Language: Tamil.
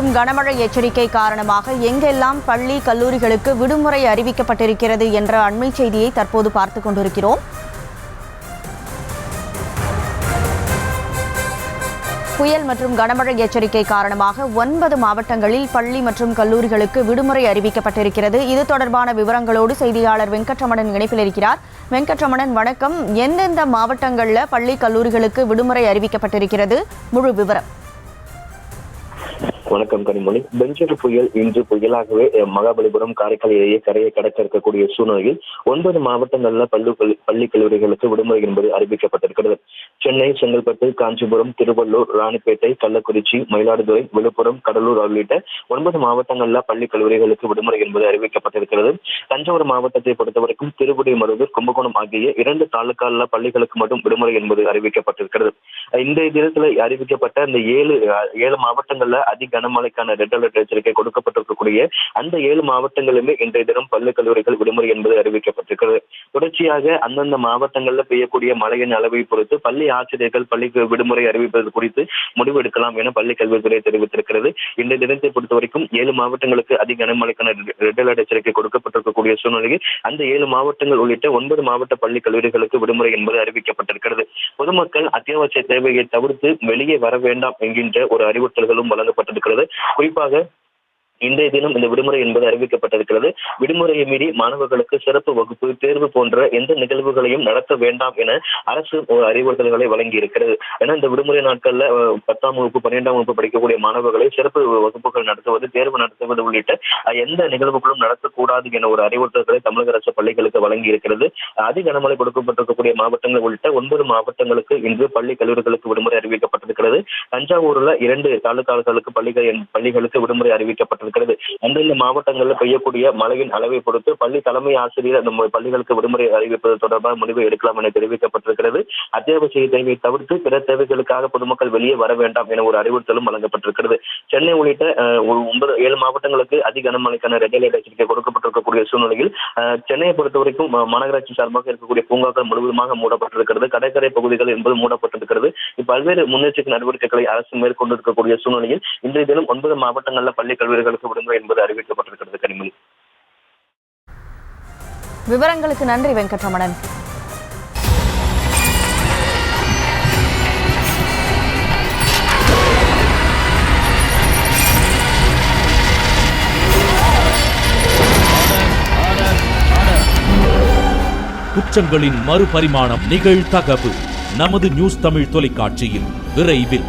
மற்றும் கனமழை எச்சரிக்கை காரணமாக எங்கெல்லாம் பள்ளி கல்லூரிகளுக்கு விடுமுறை அறிவிக்கப்பட்டிருக்கிறது என்ற அண்மை செய்தியை தற்போது பார்த்துக் கொண்டிருக்கிறோம். புயல் மற்றும் கனமழை எச்சரிக்கை காரணமாக 9 மாவட்டங்களில் பள்ளி மற்றும் கல்லூரிகளுக்கு விடுமுறை அறிவிக்கப்பட்டிருக்கிறது. இது தொடர்பான விவரங்களோடு செய்தியாளர் வெங்கட்ரமணன் இணைப்பில் இருக்கிறார். வெங்கட்ரமணன், வணக்கம். எந்தெந்த மாவட்டங்களில் பள்ளி கல்லூரிகளுக்கு விடுமுறை அறிவிக்கப்பட்டிருக்கிறது? முழு விவரம். வணக்கம் கனிமொழி. பெஞ்சர் புயல் இன்று புயலாகவே மகாபலிபுரம் காரைக்கால் இடையே கரையை கடக்க இருக்கக்கூடிய சூழ்நிலையில் 9 மாவட்டங்களில் பள்ளி கல்லூரிகளுக்கு விடுமுறை என்பது அறிவிக்கப்பட்டிருக்கிறது. சென்னை, செங்கல்பட்டு, காஞ்சிபுரம், திருவள்ளூர், ராணிப்பேட்டை, கள்ளக்குறிச்சி, மயிலாடுதுறை, விழுப்புரம், கடலூர் உள்ளிட்ட 9 மாவட்டங்களில் பள்ளி கல்லூரிகளுக்கு விடுமுறை என்பது அறிவிக்கப்பட்டிருக்கிறது. தஞ்சாவூர் மாவட்டத்தை பொறுத்தவரைக்கும் திருவிடைமருதூர், கும்பகோணம் ஆகிய 2 தாலுகால பள்ளிகளுக்கு மட்டும் விடுமுறை என்பது அறிவிக்கப்பட்டிருக்கிறது. இந்த தினத்தில் அறிவிக்கப்பட்ட இந்த 7 மாவட்டங்கள்ல அதிக கனமழைக்கான ரெட் அலர்ட் எச்சரிக்கை கொடுக்கப்பட்டிருக்கக்கூடிய அந்த 7 மாவட்டங்களுமே இன்றைய தினம் பள்ளி கல்லூரிகள் விடுமுறை என்பது அறிவிக்கப்பட்டிருக்கிறது. தொடர்ச்சியாக அந்தந்த மாவட்டங்களில் பெய்யக்கூடிய மழையின் அளவை பொறுத்து பள்ளி ஆசிரியர்கள் பள்ளிக்கு விடுமுறை அறிவிப்பது குறித்து முடிவு எடுக்கலாம் என பள்ளி கல்வித்துறை தெரிவித்திருக்கிறது. இன்றைய தினத்தை பொறுத்த வரைக்கும் 7 மாவட்டங்களுக்கு அதிக கனமழைக்கான ரெட் அலர்ட் எச்சரிக்கை கொடுக்கப்பட்டிருக்கக்கூடிய சூழ்நிலையில் அந்த 7 மாவட்டங்கள் உள்ளிட்ட 9 மாவட்ட பள்ளி கல்லூரிகளுக்கு விடுமுறை என்பது அறிவிக்கப்பட்டிருக்கிறது. பொதுமக்கள் அத்தியாவசிய தேவையை தவிர்த்து வெளியே வர வேண்டாம் என்கின்ற ஒரு அறிவுறுத்தல்களும் வழங்கப்பட்டிருக்கிறது. குறிப்பாக இன்றைய தினம் இந்த விடுமுறை என்பது அறிவிக்கப்பட்டிருக்கிறது. விடுமுறையை மீறி மாணவர்களுக்கு சிறப்பு வகுப்பு, தேர்வு போன்ற எந்த நிகழ்வுகளையும் நடத்த வேண்டாம் என அரசு அறிவுறுத்தல்களை வழங்கி இருக்கிறது. ஏன்னா இந்த விடுமுறை நாட்கள்ல 10ஆம் வகுப்பு, 12ஆம் வகுப்பு படிக்கக்கூடிய மாணவர்களை சிறப்பு வகுப்புகள் நடத்துவது, தேர்வு நடத்துவது உள்ளிட்ட எந்த நிகழ்வுகளும் நடத்தக்கூடாது என ஒரு அறிவுறுத்தல்களை தமிழக அரசு பள்ளிகளுக்கு வழங்கி இருக்கிறது. அதிக கனமழை கொடுக்கப்பட்டிருக்கக்கூடிய மாவட்டங்கள் உள்ளிட்ட 9 மாவட்டங்களுக்கு இன்று பள்ளி கல்லூரிகளுக்கு விடுமுறை அறிவிக்கப்பட்டிருக்கிறது. தஞ்சாவூர்ல 2 தாலுகாக்களுக்கு பள்ளிகளுக்கு விடுமுறை அறிவிக்கப்பட்டிருக்கிறது. அந்தந்த மாவட்டங்களில் பெய்யக்கூடிய மழையின் அளவை பொறுத்து பள்ளி தலைமை ஆசிரியர் அந்த பள்ளிகளுக்கு விடுமுறை அறிவிப்பது தொடர்பாக முடிவு எடுக்கலாம் என தெரிவிக்கப்பட்டிருக்கிறது. அத்தியாவசிய தேவையை தவிர்த்து பிற தேவைகளுக்காக பொதுமக்கள் வெளியே வர வேண்டாம் என ஒரு அறிவுறுத்தலும் வழங்கப்பட்டிருக்கிறது. சென்னை உள்ளிட்ட 7 மாவட்டங்களுக்கு அதிக கனமழைக்கான ரெட் அலர்ட் எச்சரிக்கை கொடுக்கப்பட்டிருக்கக்கூடிய சூழ்நிலையில் சென்னையை பொறுத்தவரைக்கும் மாநகராட்சி சார்பாக இருக்கக்கூடிய பூங்காக்கள் முழுவதுமாக மூடப்பட்டிருக்கிறது. கடற்கரை பகுதிகள் என்பது மூடப்பட்டிருக்கிறது. பல்வேறு முன்னெச்சரிக்கை நடவடிக்கைகளை அரசு மேற்கொண்டிருக்கக்கூடிய சூழ்நிலையில் இன்றைய தினம் 9 மாவட்டங்களில் பள்ளி கல்லூரிகளுக்கு விடுமுறை என்பது அறிவிக்கப்பட்டிருக்கிறது. கனிமொழி, விவரங்களுக்கு நன்றி வெங்கட்ரமணன். குற்றங்களின் மறுபரிமாணம் நிகழ்தகவு நமது நியூஸ் தமிழ் தொலைக்காட்சியில் விரைவில்.